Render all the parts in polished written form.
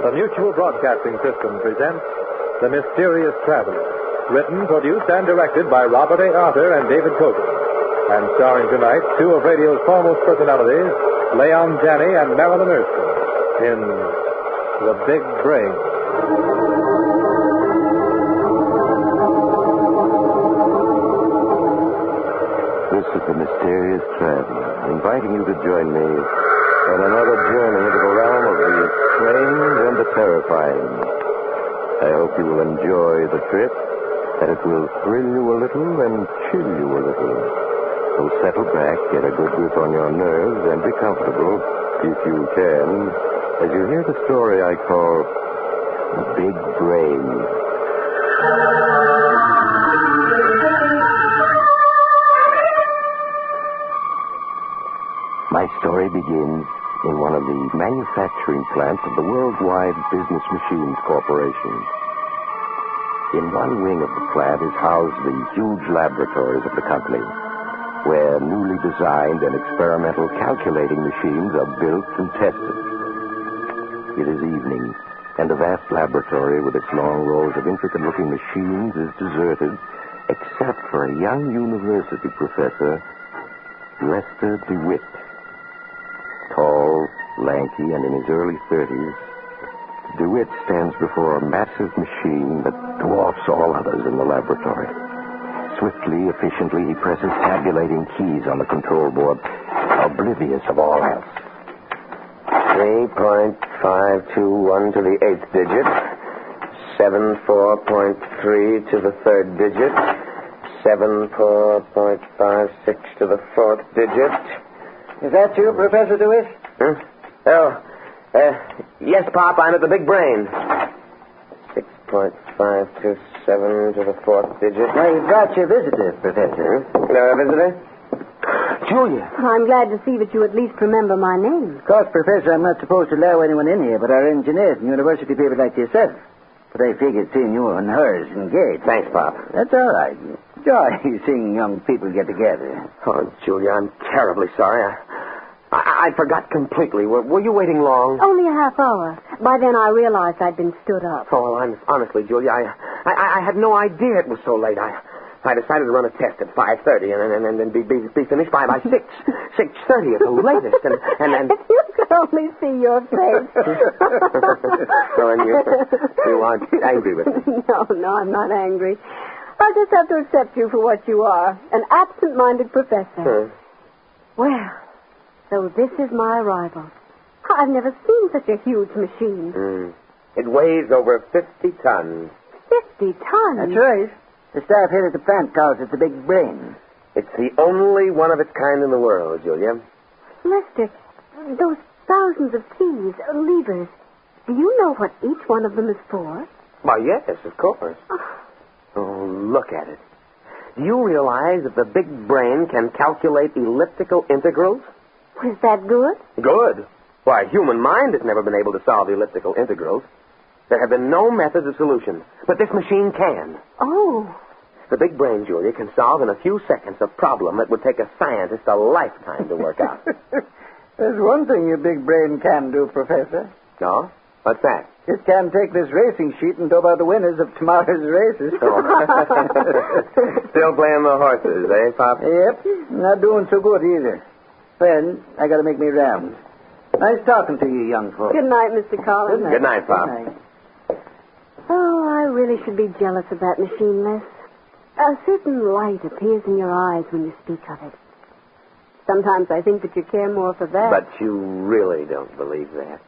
The Mutual Broadcasting System presents The Mysterious Traveler, written, produced, and directed by Robert A. Arthur and David Cogan, and starring tonight two of radio's foremost personalities, Leon Janney and Marilyn Erskine, in The Big Brain. This is The Mysterious Traveler, inviting you to join me on another journey into the realm of the strange and the terrifying. I hope you will enjoy the trip, that it will thrill you a little and chill you a little. So settle back, get a good grip on your nerves, and be comfortable, if you can, as you hear the story I call The Big Brain. My story begins in one of the manufacturing plants of the Worldwide Business Machines Corporation. In one wing of the plant is housed the huge laboratories of the company, where newly designed and experimental calculating machines are built and tested. It is evening, and the vast laboratory with its long rows of intricate-looking machines is deserted, except for a young university professor, Lester DeWitt. Tall, lanky, and in his early 30s, DeWitt stands before a massive machine that dwarfs all others in the laboratory. Swiftly, efficiently, he presses tabulating keys on the control board, oblivious of all else. 3.521 to the 8th digit, 74.3 to the 3rd digit, 74.56 to the 4th digit. Is that you, Professor DeWitt? Huh? Yes, Pop, I'm at the Big Brain. 6.527 to the 4th digit. Well, you brought your visitor, Professor. Visitor? Julia. I'm glad to see that you at least remember my name. Of course, Professor, I'm not supposed to allow anyone in here but our engineers and university people like yourself. But I figured seeing you and hers engaged. Thanks, Pop. That's all right. Joy seeing young people get together. Oh, Julia, I'm terribly sorry. I forgot completely. Were you waiting long? Only a half hour. By then I realized I'd been stood up. Oh, well, honestly, Julia, I had no idea it was so late. I decided to run a test at 5:30 and then be finished by 6:30 at the latest. And If you could only see your face. So, and you aren't angry with me? No, I'm not angry. I just have to accept you for what you are, an absent-minded professor. Well, so this is my arrival. I've never seen such a huge machine. It weighs over 50 tons. 50 tons? That's right. The staff here at the plant calls it the Big Brain. It's the only one of its kind in the world, Julia. Lester, those thousands of keys, levers, do you know what each one of them is for? Why, yes, of course. Oh, look at it. Do you realize that the Big Brain can calculate elliptical integrals? Was that good? Good. Why, human mind has never been able to solve elliptical integrals. There have been no methods of solution, but this machine can. Oh. The Big Brain, Julia, can solve in a few seconds a problem that would take a scientist a lifetime to work out. There's one thing your Big Brain can do, Professor. No? What's that? It can take this racing sheet and dope out the winners of tomorrow's races. Oh. Still playing the horses, eh, Pop? Yep. Not doing so good either. Well, I got to make me rounds. Nice talking to you, young folks. Good night, Mr. Collins. Good night, Pop. Good night. Oh, I really should be jealous of that machine, Les. A certain light appears in your eyes when you speak of it. Sometimes I think that you care more for that. But you really don't believe that.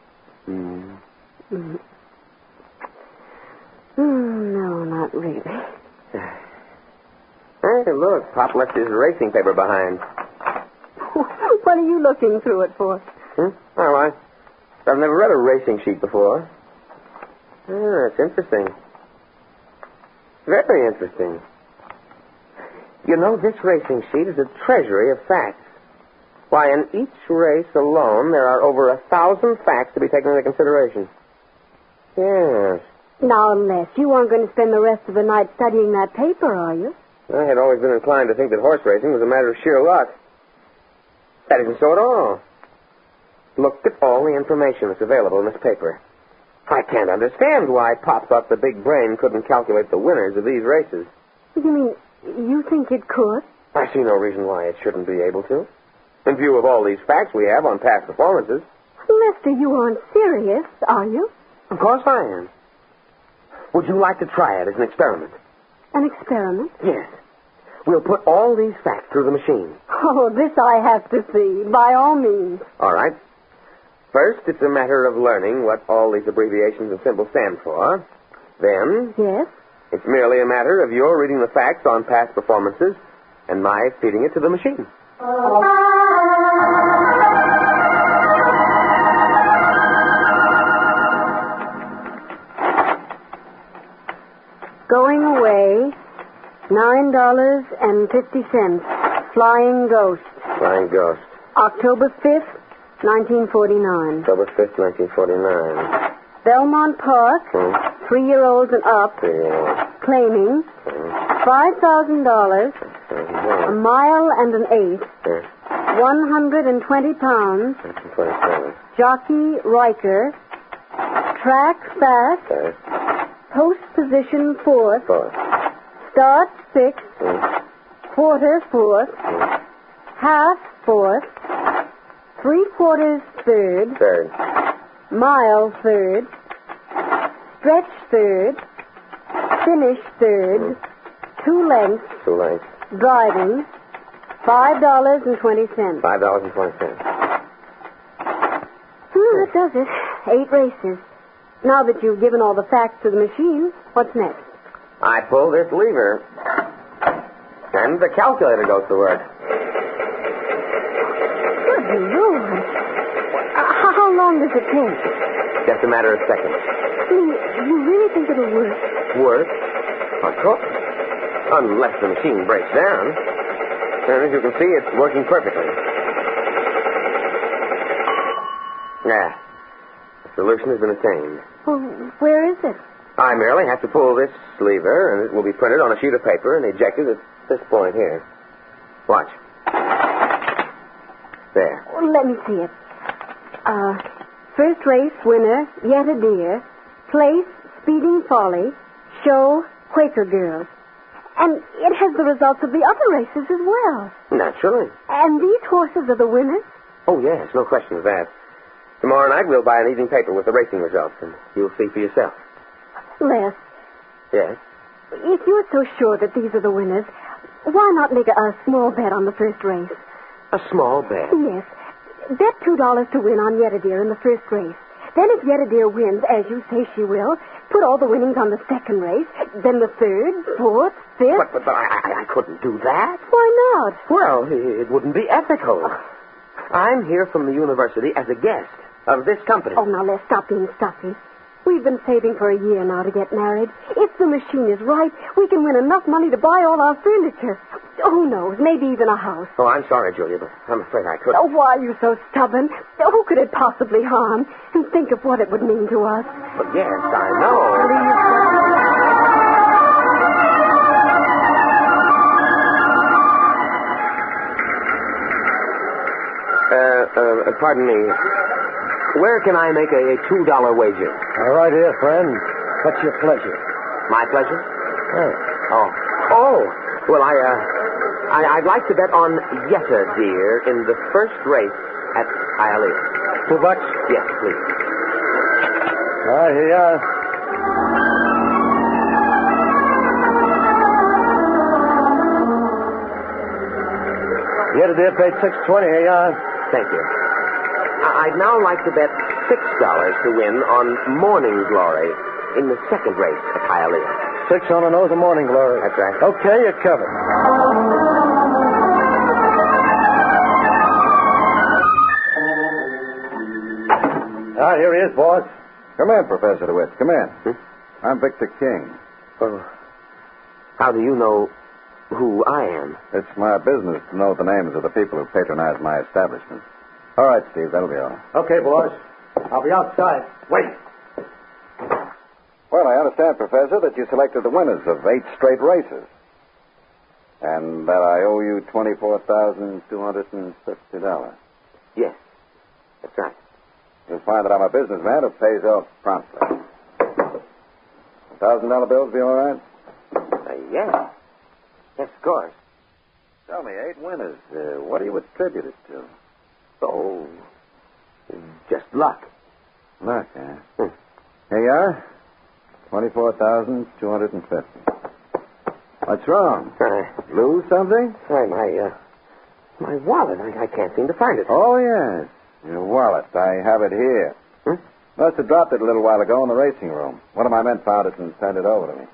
No, not really. Hey, look, Pop left his racing paper behind. What are you looking through it for? Oh, I've never read a racing sheet before. It's interesting. Very interesting. You know, this racing sheet is a treasury of facts. Why, in each race alone, there are over 1,000 facts to be taken into consideration. Yes. Now, Les, you aren't going to spend the rest of the night studying that paper, are you? I had always been inclined to think that horse racing was a matter of sheer luck. That isn't so at all. Look at all the information that's available in this paper. I can't understand why Pop thought the big brain couldn't calculate the winners of these races. You mean you think it could? I see no reason why it shouldn't be able to. In view of all these facts we have on past performances. Lester, you aren't serious, are you? Of course I am. Would you like to try it as an experiment? An experiment? Yes. We'll put all these facts through the machine. Oh, this I have to see, by all means. All right. First, it's a matter of learning what all these abbreviations and symbols stand for. Then, Yes? it's merely a matter of your reading the facts on past performances and my feeding it to the machine. Going away, $9.50. Flying Ghost. Flying Ghost. October 5th, 1949. October 5th, 1949. Belmont Park, 3-year-olds and up, claiming $5,000, a mile and an eighth, 120 pounds, jockey Riker, track fast, post position fourth, start sixth, quarter fourth, half fourth, 3/4 third, mile third, stretch third, finish third, 2 lengths, driving, $5.20. $5.20. That does it. 8 races. Now that you've given all the facts to the machine, what's next? I pull this lever, and the calculator goes to work. Good Lord. How long does it take? Just a matter of seconds. I mean, you really think it'll work? Work? Of course. Unless the machine breaks down. And as you can see, it's working perfectly. The solution has been attained. Well, where is it? I merely have to pull this lever, and it will be printed on a sheet of paper and ejected at this point here. Watch. There. Well, let me see it. First race winner, Yet a Deer. Place, Speeding Folly. Show, Quaker Girl. And it has the results of the other races as well. Naturally. And these horses are the winners? Oh, yes, no question of that. Tomorrow night we'll buy an evening paper with the racing results, and you'll see for yourself. Les, Yes? if you're so sure that these are the winners, why not make a small bet on the first race? A small bet. Yes. Bet $2 to win on Yet a Deer in the first race. Then if Yet a Deer wins, as you say she will, put all the winnings on the second race, then the third, fourth, fifth. But I couldn't do that. Why not? Well, it wouldn't be ethical. I'm here from the university as a guest of this company. Oh, now let's stop being stuffy. We've been saving for a year now to get married. If the machine is right, we can win enough money to buy all our furniture. Who knows, maybe even a house. Oh, I'm sorry, Julia, but I'm afraid I couldn't. Oh, why are you so stubborn? Who could it possibly harm? And think of what it would mean to us. But yes, I know. Pardon me. Where can I make a $2 wager? Right here, friend. What's your pleasure? My pleasure? Oh. Well, I'd like to bet on Yet a Deer in the first race at Hialeah. $2? Yes, please. All right, here you are. Yet a Deer paid $6.20. Here you are. Thank you. I'd now like to bet $6 to win on Morning Glory in the second race at Hialeah. 6 on the nose of Morning Glory. That's right. Okay, you're covered. Here he is, boss. Come in, Professor DeWitt. Come in. I'm Victor King. Oh. How do you know who I am? It's my business to know the names of the people who patronize my establishment. All right, Steve, that'll be all. Okay, boss. I'll be outside. Wait. Well, I understand, Professor, that you selected the winners of 8 straight races. And that I owe you $24,250. Yes, that's right. You'll find that I'm a businessman who pays off promptly. $1,000 bills be all right? Yes. Yes, of course. Tell me, 8 winners. What do you attribute it to? Oh, just luck. Luck, huh? Here you are. 24,250. What's wrong? Lose something? My wallet. I can't seem to find it. Oh, yes. Your wallet. I have it here. Must have dropped it a little while ago in the racing room. One of my men found it and sent it over to me.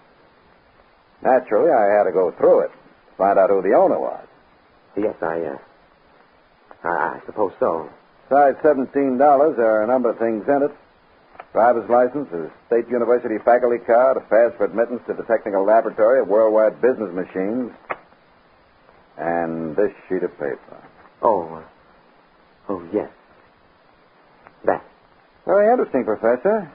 Naturally, I had to go through it, find out who the owner was. Yes, I suppose so. Besides $17, there are a number of things in it. Driver's license, a state university faculty card, a pass for admittance to the technical laboratory of worldwide business machines, and this sheet of paper. Oh, yes. That. Very interesting, Professor.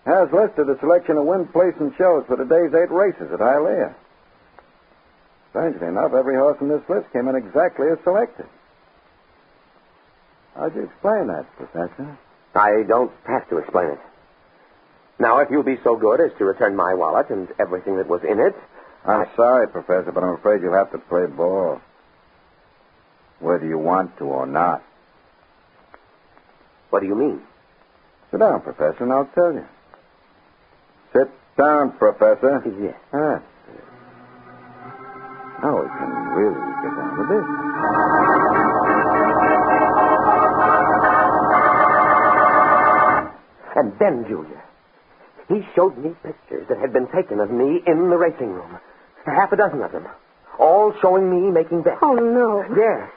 Has listed a selection of win, place, and shows for today's 8 races at Hialeah. Strangely enough, every horse in this list came in exactly as selected. How'd you explain that, Professor? I don't have to explain it. Now, if you'll be so good as to return my wallet and everything that was in it... I'm sorry, Professor, but I'm afraid you'll have to play ball. Whether you want to or not. What do you mean? Sit down, Professor, and I'll tell you. Sit down, Professor. Yes. Now we can really get down to business. And then, Julia, he showed me pictures that had been taken of me in the racing room. Half a dozen of them. All showing me making bets. Oh, no. Yes.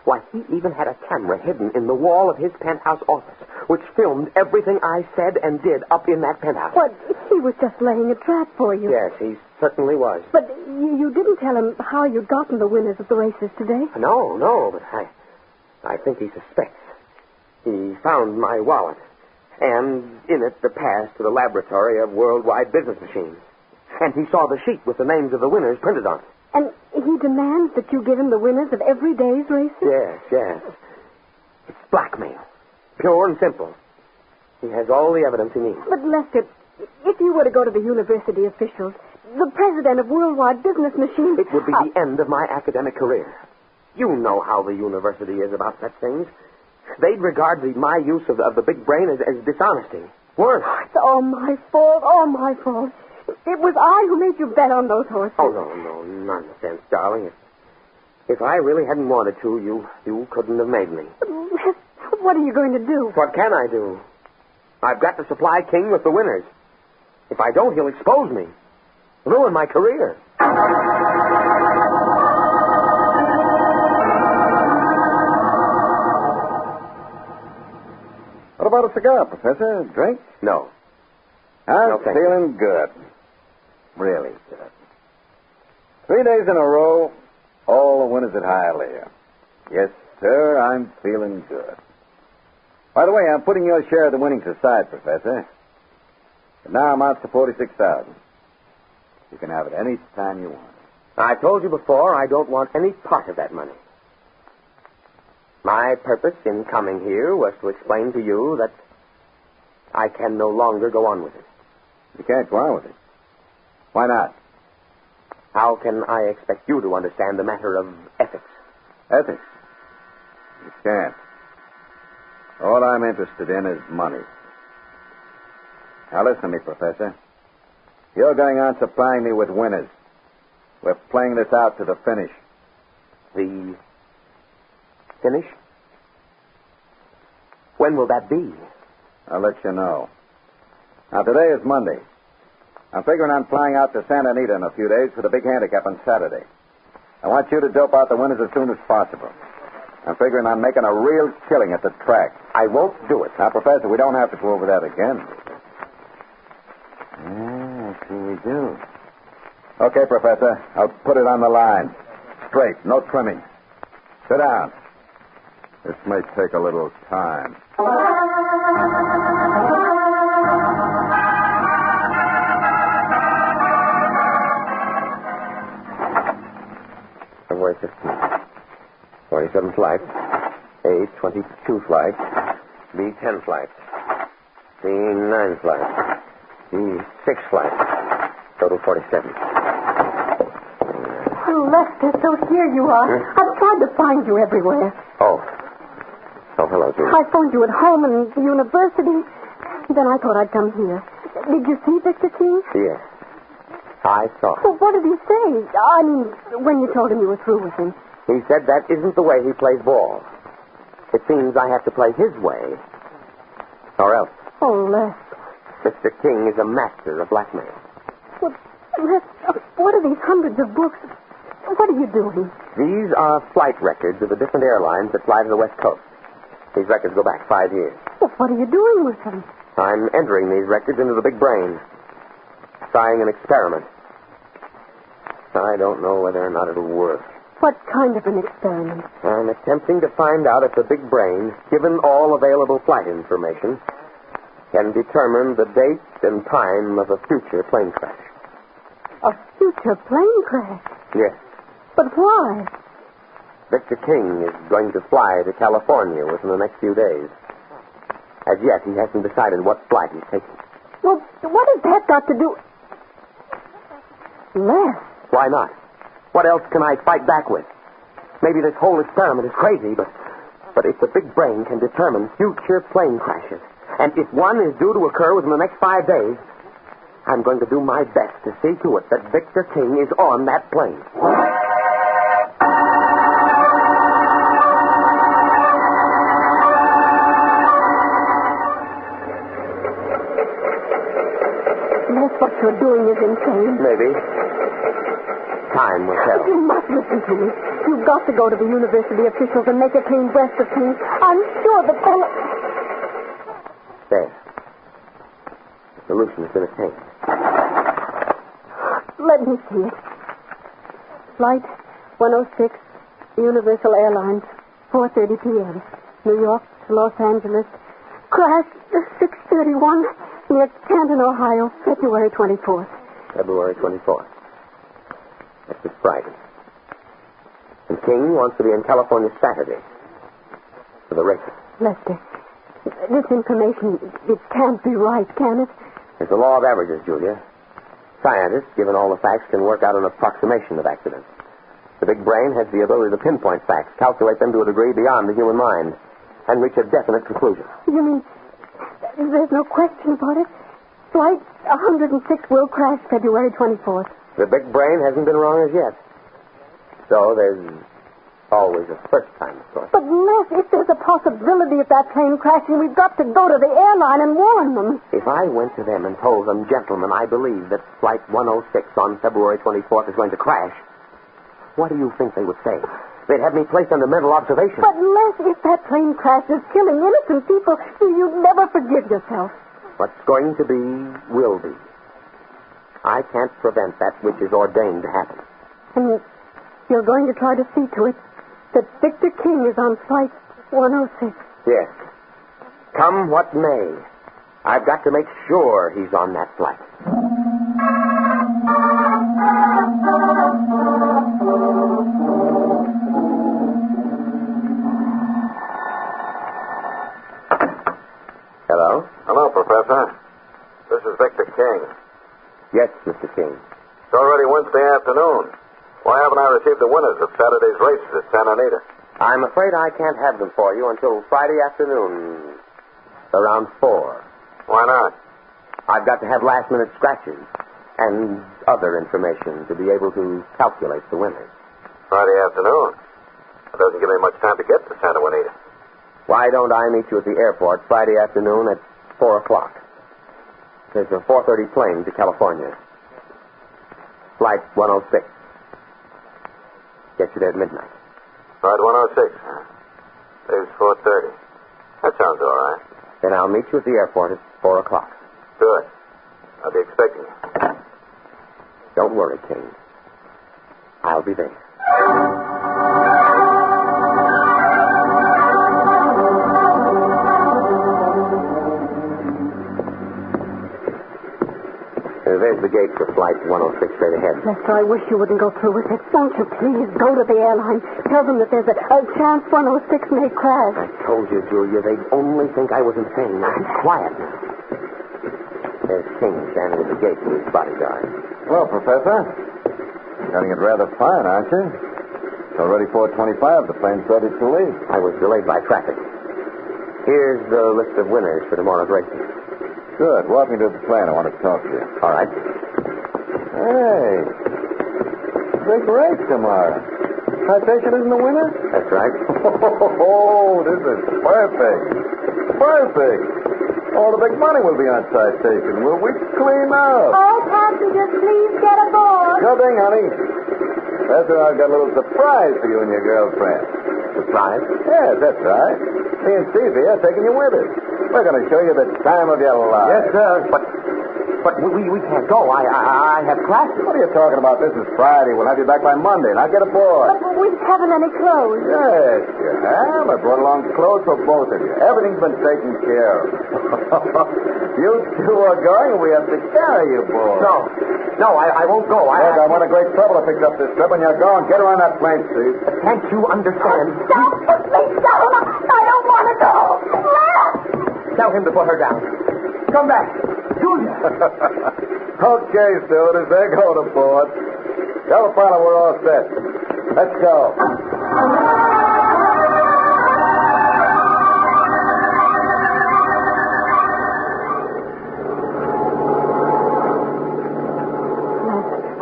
Why, he even had a camera hidden in the wall of his penthouse office, which filmed everything I said and did up in that penthouse. What? He was just laying a trap for you. Yes, he certainly was. But you didn't tell him how you'd gotten the winners of the races today? No, but I think he suspects. He found my wallet, and in it the pass to the laboratory of worldwide business machines. And he saw the sheet with the names of the winners printed on it. And he demands that you give him the winners of every day's races? Yes. It's blackmail. Pure and simple. He has all the evidence he needs. But, Lester, if you were to go to the university officials, the president of Worldwide Business Machines... It would be the end of my academic career. You know how the university is about such things. They'd regard my use of the big brain as dishonesty. Worse. It's all my fault. It was I who made you bet on those horses. Oh, no, nonsense, darling. If I really hadn't wanted to, you couldn't have made me. What are you going to do? What can I do? I've got to supply King with the winners. If I don't, he'll expose me. Ruin my career. What about a cigar, Professor? Drink? No. I'm thank you. feeling good. Really good. 3 days in a row, all the winners at Hialeah. Yes, sir, I'm feeling good. By the way, I'm putting your share of the winnings aside, Professor. It now amounts to $46,000. You can have it any time you want. I told you before I don't want any part of that money. My purpose in coming here was to explain to you that I can no longer go on with it. You can't go on with it. Why not? How can I expect you to understand the matter of ethics? Ethics? You can't. All I'm interested in is money. Now listen to me, Professor. You're going on supplying me with winners. We're playing this out to the finish. The finish? When will that be? I'll let you know. Now, today is Monday. I'm figuring on flying out to Santa Anita in a few days for the big handicap on Saturday. I want you to dope out the winners as soon as possible. I'm figuring on making a real killing at the track. I won't do it. Now, Professor, we don't have to go over that again. Yeah, I see we do. Okay, Professor. I'll put it on the line. Straight, no trimming. Sit down. This may take a little time. February 15th. 47 flights. A 22 flights. B 10 flights. C 9 flights. The sixth flight. Total 47. Oh, Lester, so here you are. I've tried to find you everywhere. Oh, hello, Julie. I phoned you at home and the university. Then I thought I'd come here. Did you see Victor King? Yes. I saw him. Well, what did he say? I mean, when you told him you were through with him. He said that isn't the way he plays ball. It seems I have to play his way. Or else. Oh, Lester. Mr. King is a master of blackmail. Well, Lester, what are these hundreds of books? What are you doing? These are flight records of the different airlines that fly to the West Coast. These records go back 5 years. Well, what are you doing with them? I'm entering these records into the big brain. Trying an experiment. I don't know whether or not it'll work. What kind of an experiment? I'm attempting to find out if the big brain, given all available flight information, can determine the date and time of a future plane crash. A future plane crash? Yes. But why? Victor King is going to fly to California within the next few days. As yet, he hasn't decided what flight he's taking. Well, what has that got to do... Les. Why not? What else can I fight back with? Maybe this whole experiment is crazy, but if the big brain can determine future plane crashes, and if one is due to occur within the next 5 days, I'm going to do my best to see to it that Victor King is on that plane. Les, what you're doing is insane. Maybe. Time will tell. You must listen to me. You've got to go to the university officials and make a clean breast of King. I'm sure that they'll... There. The solution has been attained. Let me see it. Flight 106, Universal Airlines, 4:30 p.m. New York to Los Angeles. Crash 6:31 near Canton, Ohio, February 24th. February 24th. That's this Friday. And King wants to be in California Saturday for the races. Lester, this information, it can't be right, can it? It's the law of averages, Julia. Scientists, given all the facts, can work out an approximation of accidents. The big brain has the ability to pinpoint facts, calculate them to a degree beyond the human mind, and reach a definite conclusion. You mean there's no question about it? Flight 106 will crash February 24th. The big brain hasn't been wrong as yet. So there's always a first time, of course. But, Les, if there's a possibility of that plane crashing, we've got to go to the airline and warn them. If I went to them and told them, gentlemen, I believe that Flight 106 on February 24th is going to crash, what do you think they would say? They'd have me placed under mental observation. But, Les, if that plane crashes, killing innocent people, you'd never forgive yourself. What's going to be, will be. I can't prevent that which is ordained to happen. And you're going to try to see to it that Victor King is on Flight 106. Yes. Come what may, I've got to make sure he's on that flight. Hello? Hello, Professor. This is Victor King. Yes, Mr. King. It's already Wednesday afternoon. Why haven't I received the winners of Saturday's races at Santa Anita? I'm afraid I can't have them for you until Friday afternoon, around 4. Why not? I've got to have last-minute scratches and other information to be able to calculate the winners. Friday afternoon? It doesn't give me much time to get to Santa Anita. Why don't I meet you at the airport Friday afternoon at 4 o'clock? There's a 4:30 plane to California. Flight 106. Get you there at midnight. Flight 106, huh? Leaves 4:30. That sounds all right. Then I'll meet you at the airport at 4 o'clock. Good. I'll be expecting you. Don't worry, King. I'll be there. There's the gate for Flight 106 straight ahead. Lester, I wish you wouldn't go through with it. Won't you please go to the airline? Tell them that there's a chance 106 may crash. I told you, Julia, they'd only think I was insane. Now, be quiet now. There's King standing at the gate with his bodyguard. Well, Professor, cutting it rather fine, aren't you? It's already 4:25. The plane's ready to leave. I was delayed by traffic. Here's the list of winners for tomorrow's races. Good. Walk me to the plane. I want to talk to you. All right. Hey. Big race tomorrow. Citation isn't the winner? That's right. Oh, this is perfect. Perfect. All the big money will be on citation. Will we clean up? All passengers, please get aboard. Sure thing, honey. Professor, I've got a little surprise for you and your girlfriend. Surprise? Yes, that's right. Me and Steve here are taking you with us. We're going to show you the time of your life. Yes, sir. But we can't go. I have classes. What are you talking about? This is Friday. We'll have you back by Monday. Now get aboard. But we haven't any clothes. Yes, you have. I brought along clothes for both of you. Everything's been taken care of. You two are going, and we have to carry you, boy. No, I won't go. Look, I'm in a great trouble to pick up this trip, and you're going. Get her on that plane, Steve. Can't you understand? Don't put me down. I don't want to go. Tell him to put her down. Come back. Julia. Okay, stewardess, they're going aboard. Tell the pilot we're all set. Let's go.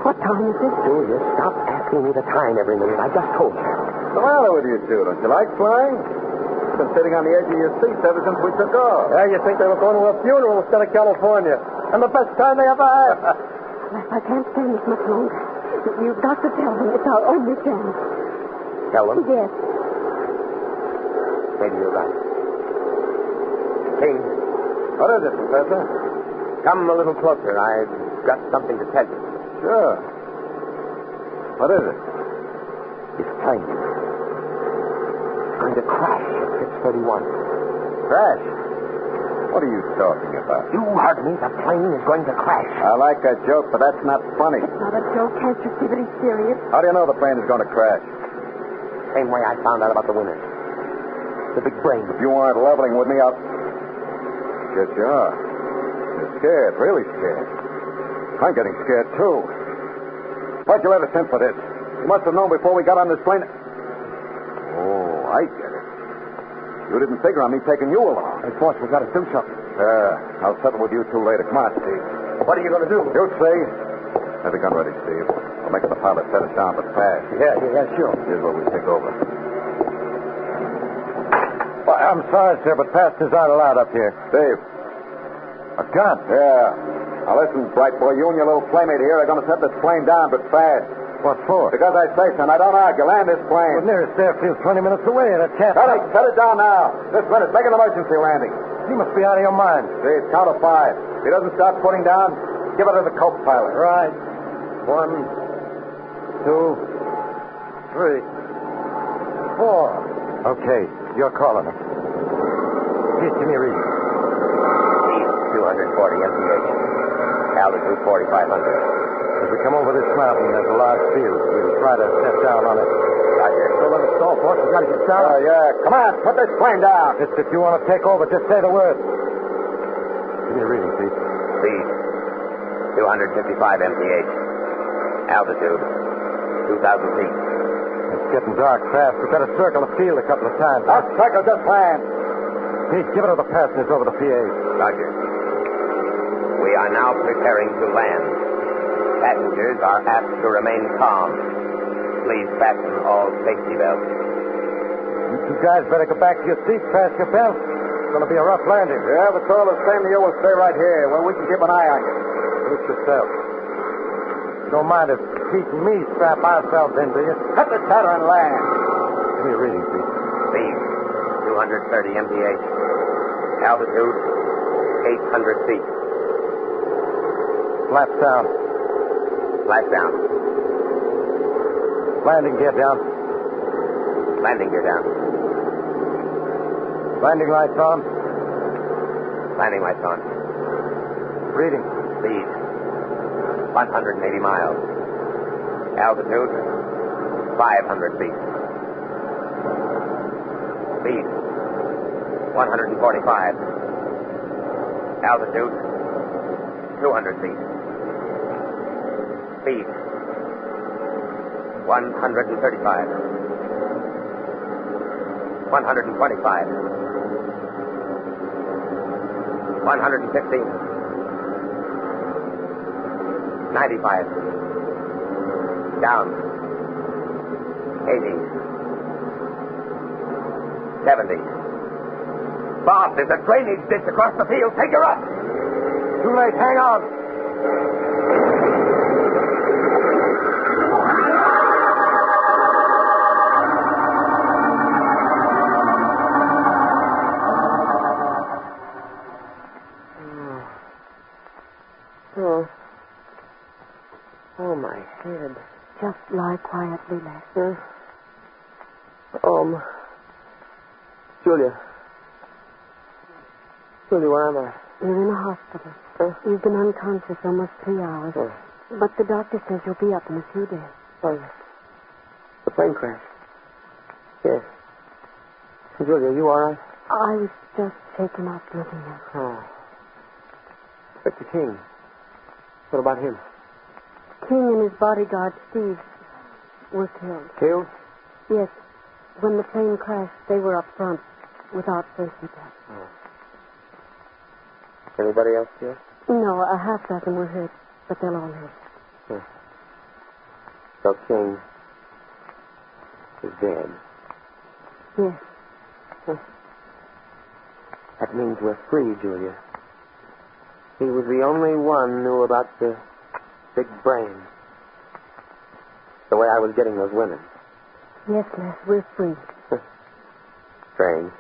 What time is it? Julia, stop asking me the time every minute. I just told you. What's the matter with you two? Don't you like flying? You've been sitting on the edge of your seats ever since we took off. Yeah, you think they were going to a funeral instead of California. And the best time they ever had. I can't stand this much longer. You've got to tell them it's our only chance. Tell them? Yes. Maybe you're right. King, What is it, Professor? come a little closer. I've got something to tell you. Sure. What is it? This plane is going to crash at 6:31. Crash. What are you talking about? You heard me. The plane is going to crash. I like that joke, but that's not funny. Not a joke. Can't you see that he's serious? How do you know the plane is going to crash? Same way I found out about the winners. The big brain. If you aren't leveling with me, I'll... Yes, you are. You're scared, really scared. I'm getting scared, too. Why'd you let us in for this? You must have known before we got on this plane... Oh, I get it. You didn't figure on me taking you along. Hey, boss, we got to do something. I'll settle with you two later. Come on, Steve. What are you going to do? You see? Have the gun ready, Steve. I'll make the pilot set us down, but fast. Yeah, sure. Here's where we take over. Well, I'm sorry, sir, but passengers aren't allowed up here. Steve. A gun? Yeah. Now listen, bright boy, you and your little playmate here are going to set this plane down, but fast. What for? Because I say so, and I don't argue. Land this plane. The nearest airfield's 20 minutes away, and it can't... Set it down now. This minute. Make an emergency landing. You must be out of your mind. Steve, count to 5. If he doesn't start putting down, give it to the co-pilot. Right. 1, 2, 3, 4. Okay, you're calling him. Please give me a reading. 240 mph. Altitude 4,500. As we come over this mountain, there's a large field. We'll try to set down on it. Roger. Don't let us stall, boss. We got to get down. Yeah. Come on, put this plane down. If you want to take over, just say the word. Give me a reading, please. Speed 255 mph. Altitude 2,000 feet. It's getting dark fast. We've got to circle the field a couple of times. I'll cycle just land. Pete, give it to the passengers over the PA. Roger. We are now preparing to land. Passengers are asked to remain calm. Please fasten all safety belts. You two guys better go back to your seats, fasten your belts. It's going to be a rough landing. Yeah, but it's all the same to you. We'll stay right here where we can keep an eye on you. Suit yourself. You don't mind if Pete and me strap ourselves in, do you? Cut the chatter and land. Give me a reading, Pete. Speed 230 mph. Altitude 800 feet. Flaps down. Flash down. Landing gear down. Landing gear down. Landing lights on. Landing lights on. Reading. Speed 180 miles. Altitude 500 feet. Speed 145. Altitude 200 feet. Speed. 135. 125. 115. 95. Down. 80. 70. Bob, there's a drainage ditch across the field. Take her up. Too late. Hang on. Oh, my head. Just lie quietly, Les. Julia. Julia, where am I? You're in a hospital. You've been unconscious almost 3 hours. But the doctor says you'll be up in a few days. The plane crash. Yes. Julia, you all right? I was just shaken up looking at you. Oh. Inspector King. What about him? King and his bodyguard, Steve, were killed. Killed? Yes. When the plane crashed, they were up front without safety belts. Anybody else here? No, a half dozen were hurt, but they'll all live. So King is dead. Yes. That means we're free, Julia. He was the only one who knew about the big brain. The way I was getting those women. Yes, Les, we're free. Strange.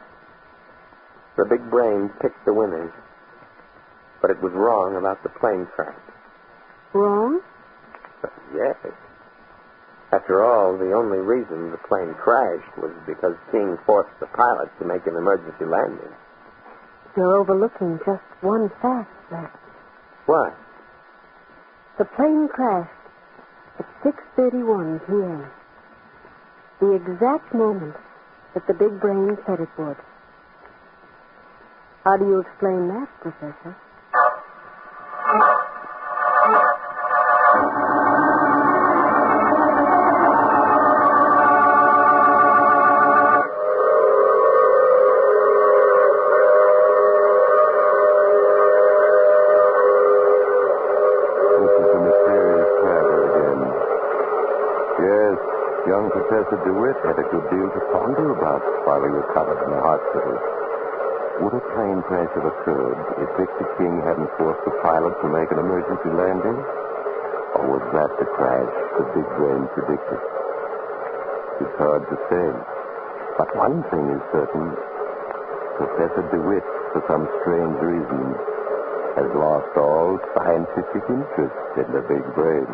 The big brain picked the winners. But it was wrong about the plane crash. Wrong? Yes. After all, the only reason the plane crashed was because King forced the pilot to make an emergency landing. You're overlooking just one fact, Les. What? The plane crashed at 6:31 p.m. The exact moment that the big brain said it would. How do you explain that, Professor? Young Professor DeWitt had a good deal to ponder about while he recovered in the hospital. Would a plane crash have occurred if Victor King hadn't forced the pilot to make an emergency landing? Or was that the crash the big brain predicted? It's hard to say. But one thing is certain. Professor DeWitt, for some strange reason, has lost all scientific interest in the big brain.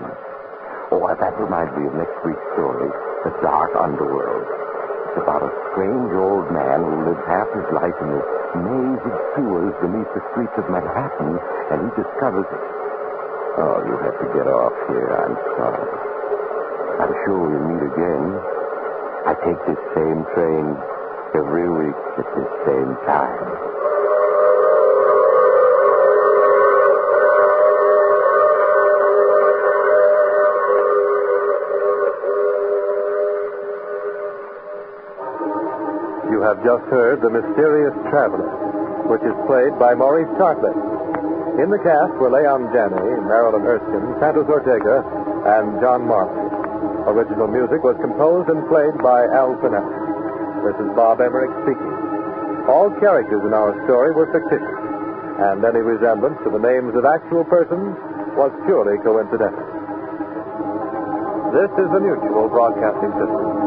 Oh, that reminds me of next week's story, The Dark Underworld. It's about a strange old man who lives half his life in the maze of sewers beneath the streets of Manhattan, and he discovers... Oh, you have to get off here. I'm sorry. I'm sure we'll meet again. I take this same train every week at this same time. You have just heard The Mysterious Traveler, which is played by Maurice Tarpley. In the cast were Leon Janney, Marilyn Erskine, Santos Ortega, and John Marley. Original music was composed and played by Al Finelli. This is Bob Emmerich speaking. All characters in our story were fictitious, and any resemblance to the names of actual persons was purely coincidental. This is the Mutual Broadcasting System.